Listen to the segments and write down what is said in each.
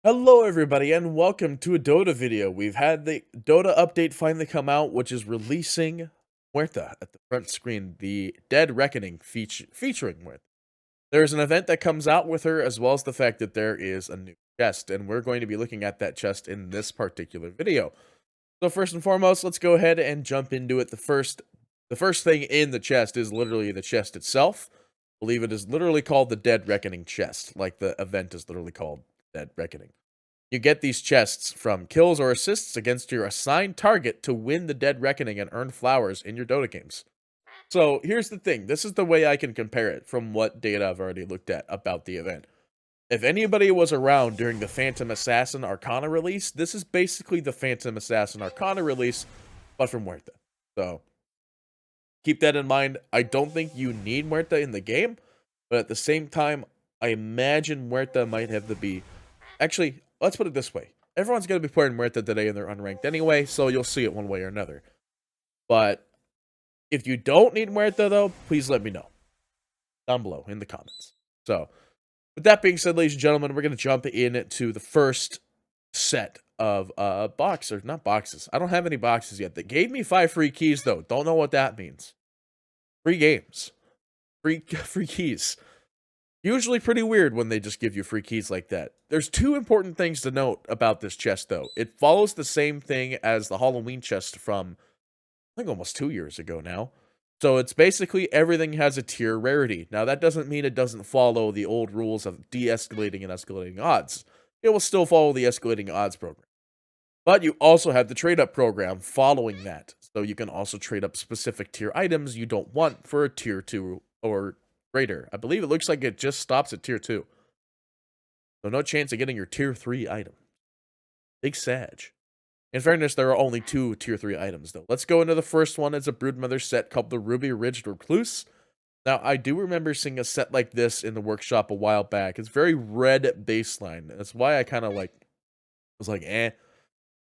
Hello everybody and welcome to a Dota video. We've had the Dota update finally come out, which is releasing Muerta at the front screen, the Dead Reckoning featuring Muerta. There's an event that comes out with her, as well as the fact that there is a new chest, and we're going to be looking at that chest in this particular video. So first and foremost, let's go ahead and jump into it. The first thing in the chest is literally the chest itself. I believe it is literally called the Dead Reckoning chest, like the event is literally called Dead Reckoning. You get these chests from kills or assists against your assigned target to win the Dead Reckoning and earn flowers in your Dota games. So here's the thing. This is the way I can compare it from what data I've already looked at about the event. If anybody was around during the Phantom Assassin Arcana release, this is basically the Phantom Assassin Arcana release, but for Muerta. So keep that in mind. I don't think you need Muerta in the game, but at the same time, I imagine Muerta might have to be... Actually, let's put it this way. Everyone's going to be playing Muerta today and they're unranked anyway, so you'll see it one way or another. But if you don't need Muerta, though, please let me know down below in the comments. So, with that being said, ladies and gentlemen, we're going to jump into the first set of not boxes. I don't have any boxes yet. They gave me 5 free keys, though. Don't know what that means. Free games. Free keys. Usually pretty weird when they just give you free keys like that. There's 2 important things to note about this chest, though. It follows the same thing as the Halloween chest from, I think, almost 2 years ago now. So it's basically everything has a tier rarity. Now, that doesn't mean it doesn't follow the old rules of de-escalating and escalating odds. It will still follow the escalating odds program. But you also have the trade-up program following that. So you can also trade up specific tier items you don't want for a tier 2 or greater. I believe it looks like it just stops at tier 2. So no chance of getting your tier 3 item. Big Sag. In fairness, there are only 2 tier 3 items, though. Let's go into the first one. It's a Broodmother set called the Ruby Ridged Recluse. Now, I do remember seeing a set like this in the workshop a while back. It's very red baseline. That's why I kind of was like, eh.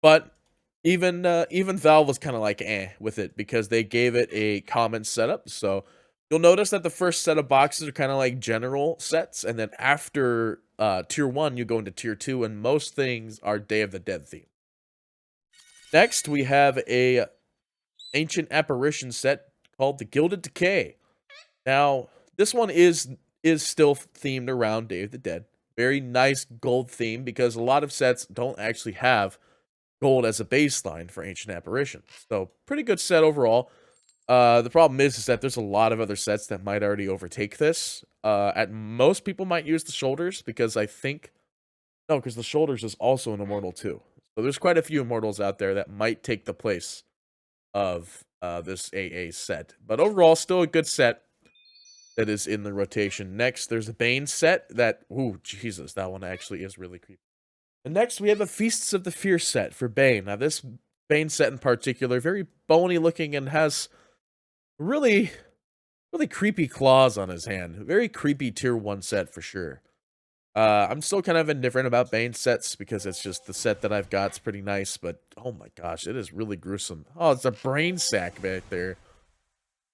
But even Valve was kind of like, eh, with it, because they gave it a common setup. So you'll notice that the first set of boxes are kind of like general sets, and then after tier 1, you go into tier 2, and most things are Day of the Dead theme. Next, we have a ancient apparition set called the Gilded Decay. Now, this one is still themed around Day of the Dead. Very nice gold theme, because a lot of sets don't actually have gold as a baseline for ancient apparitions. So, pretty good set overall. The problem is that there's a lot of other sets that might already overtake this. At most, people might use the shoulders, because I think... No, because the shoulders is also an immortal too. So there's quite a few immortals out there that might take the place of this AA set. But overall, still a good set that is in the rotation. Next, there's a Bane set that... Ooh, Jesus, that one actually is really creepy. And next, we have a Feasts of the Fierce set for Bane. Now, this Bane set in particular, very bony looking and has really creepy claws on his hand. Very creepy tier 1 set for sure. I'm still kind of indifferent about Bane sets because it's just the set that I've got is pretty nice, but oh my gosh, it is really gruesome. Oh, it's a brain sack back there.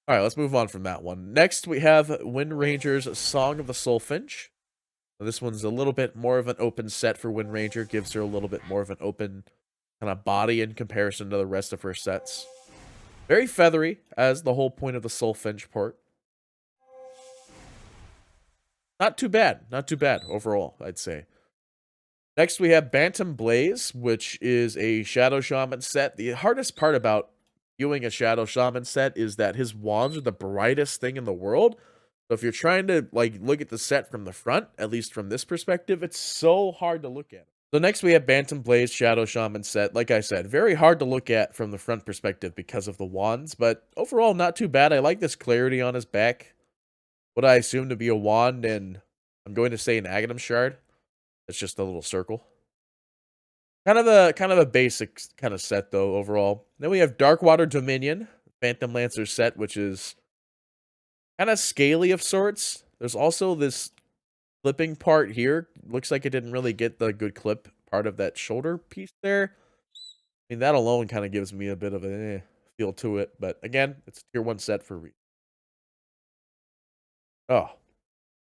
Alright, let's move on from that one. Next, we have Wind Ranger's Song of the Soulfinch. This one's a little bit more of an open set for Wind Ranger, gives her a little bit more of an open kind of body in comparison to the rest of her sets. Very feathery, as the whole point of the Soulfinch port. Not too bad overall, I'd say. Next, we have Bantam Blaze, which is a Shadow Shaman set. The hardest part about viewing a Shadow Shaman set is that his wands are the brightest thing in the world. So if you're trying to look at the set from the front, at least from this perspective, it's so hard to look at. So next we have Bantam Blaze Shadow Shaman set. Like I said, very hard to look at from the front perspective because of the wands, but overall not too bad. I like this clarity on his back. What I assume to be a wand, and I'm going to say an Aghanim shard. It's just a little circle. Kind of a basic kind of set though overall. Then we have Darkwater Dominion, Phantom Lancer set, which is kind of scaly of sorts. There's also this clipping part here. Looks like it didn't really get the good clip part of that shoulder piece there. I mean, that alone kind of gives me a bit of a feel to it. But again, it's a tier 1 set for reason. Oh.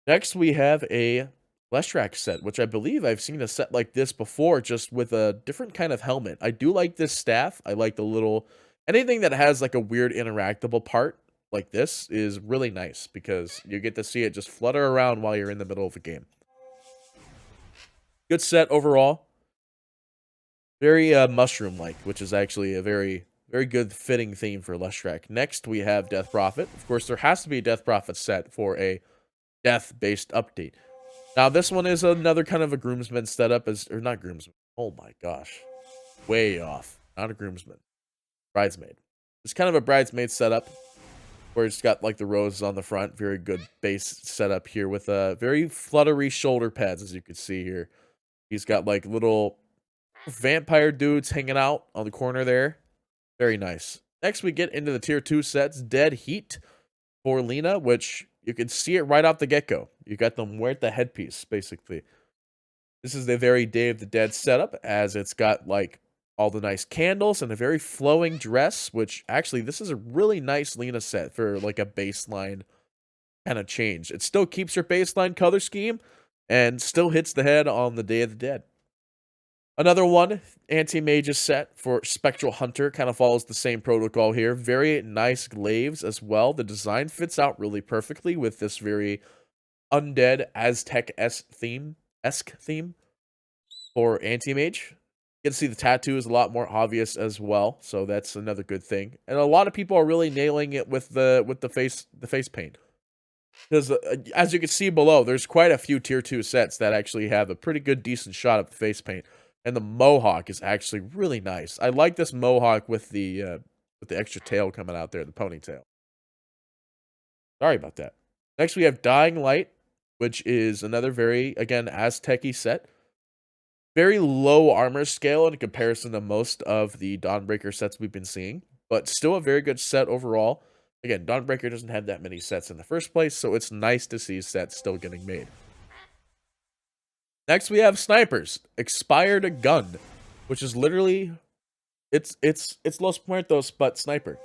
Next, we have a Leshrac set, which I believe I've seen a set like this before, just with a different kind of helmet. I do like this staff. I like the little anything that has like a weird interactable part like this is really nice because you get to see it just flutter around while you're in the middle of a game. Good set overall. Very mushroom-like, which is actually a very good fitting theme for Leshrac. Next, we have Death Prophet. Of course, there has to be a Death Prophet set for a death-based update. Now, this one is another kind of a groomsman setup, or not groomsman. Oh my gosh. Way off. Not a groomsman. Bridesmaid. It's kind of a bridesmaid setup, where it's got like the roses on the front. Very good base setup here with very fluttery shoulder pads, as you can see here. He's got like little vampire dudes hanging out on the corner there. Very nice. Next, we get into the tier 2 sets. Dead Heat Forlina, which you can see it right off the get-go. You got the Muerta headpiece, basically. This is the very Day of the Dead setup, as it's got like all the nice candles and a very flowing dress, which actually this is a really nice Lena set for like a baseline kind of change. It still keeps your baseline color scheme and still hits the head on the Day of the Dead. Another one, Anti-Mage's set for Spectral Hunter, kind of follows the same protocol here. Very nice glaives as well. The design fits out really perfectly with this very undead Aztec-esque theme for Anti-Mage. You can see the tattoo is a lot more obvious as well, so that's another good thing. And a lot of people are really nailing it with the face paint. Because as you can see below, there's quite a few tier 2 sets that actually have a pretty good decent shot of the face paint. And the mohawk is actually really nice. I like this mohawk with the extra tail coming out there, the ponytail. Sorry about that. Next, we have Dying Light, which is another very, again, Aztec-y set. Very low armor scale in comparison to most of the Dawnbreaker sets we've been seeing, but still a very good set overall. Again, Dawnbreaker doesn't have that many sets in the first place, so it's nice to see sets still getting made. Next, we have Snipers. Expired Gun, which is literally, it's Los Muertos, but Sniper.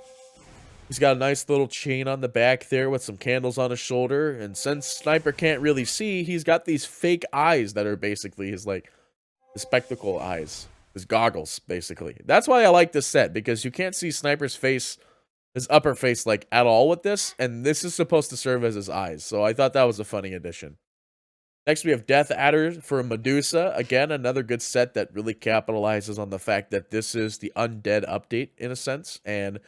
He's got a nice little chain on the back there with some candles on his shoulder, and since Sniper can't really see, he's got these fake eyes that are basically his, like, his spectacle eyes. His goggles, basically. That's why I like this set, because you can't see Sniper's face, his upper face, like, at all with this, and this is supposed to serve as his eyes, so I thought that was a funny addition. Next, we have Death Adder for Medusa. Again, another good set that really capitalizes on the fact that this is the undead update, in a sense, and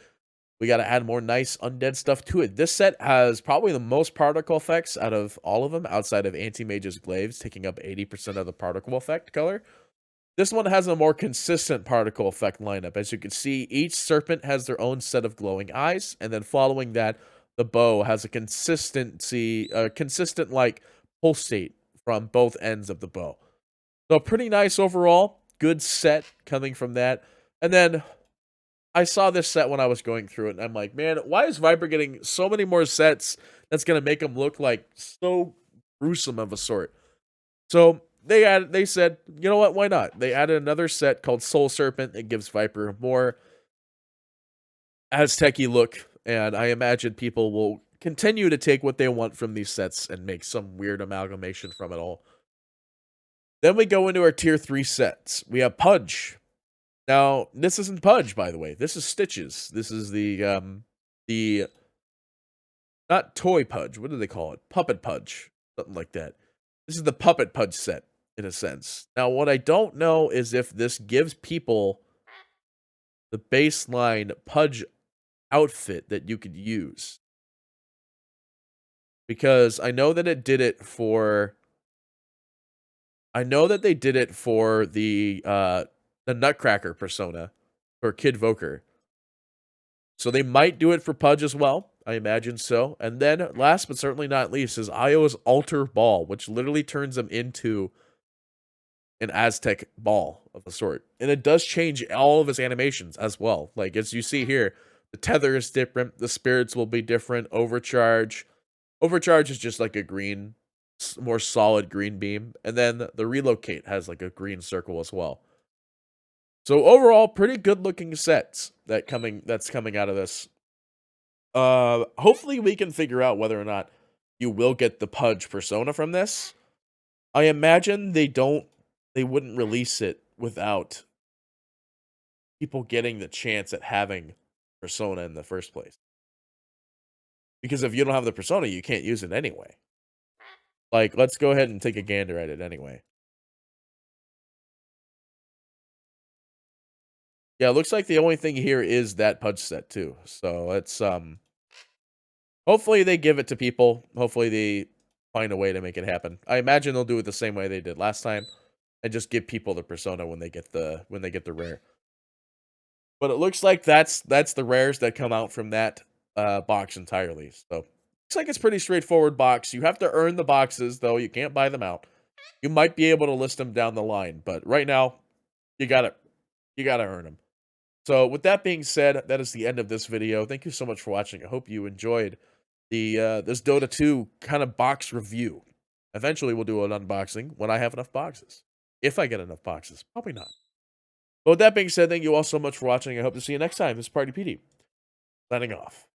we got to add more nice undead stuff to it. This set has probably the most particle effects out of all of them, outside of Anti-Mage's Glaives, taking up 80% of the particle effect color. This one has a more consistent particle effect lineup. As you can see, each serpent has their own set of glowing eyes, and then following that, the bow has a consistent like pulsate from both ends of the bow. So pretty nice overall. Good set coming from that. And then I saw this set when I was going through it, and I'm like, man, why is Viper getting so many more sets that's going to make him look like so gruesome of a sort? So they said, you know what, why not? They added another set called Soul Serpent. It gives Viper a more Aztec-y look, and I imagine people will continue to take what they want from these sets and make some weird amalgamation from it all. Then we go into our tier 3 sets. We have Pudge. Now, this isn't Pudge, by the way. This is Stitches. This is the not Toy Pudge. What do they call it? Puppet Pudge. Something like that. This is the Puppet Pudge set, in a sense. Now, what I don't know is if this gives people the baseline Pudge outfit that you could use. Because I know that it did it for... I know that they did it for the Nutcracker persona for Kid Voker. So they might do it for Pudge as well. I imagine so. And then, last but certainly not least, is Io's Altar Ball, which literally turns him into an Aztec ball of a sort. And it does change all of his animations as well. Like, as you see here, the tether is different. The spirits will be different. Overcharge. Overcharge is just like a green, more solid green beam. And then the relocate has like a green circle as well. So overall, pretty good looking sets that's coming out of this. Hopefully we can figure out whether or not you will get the Pudge persona from this. I imagine they wouldn't release it without people getting the chance at having Persona in the first place. Because if you don't have the Persona, you can't use it anyway. Like, let's go ahead and take a gander at it anyway. Yeah, it looks like the only thing here is that pudge set too. So it's hopefully they give it to people. Hopefully they find a way to make it happen. I imagine they'll do it the same way they did last time and just give people the Persona when they get the rare. But it looks like that's the rares that come out from that box entirely. So looks like it's pretty straightforward box. You have to earn the boxes though. You can't buy them out. You might be able to list them down the line, but right now you gotta earn them. So with that being said, that is the end of this video. Thank you so much for watching. I hope you enjoyed the this Dota 2 kind of box review. Eventually we'll do an unboxing when I have enough boxes. If I get enough boxes. Probably not. But with that being said, thank you all so much for watching. I hope to see you next time. This is Party PD, signing off.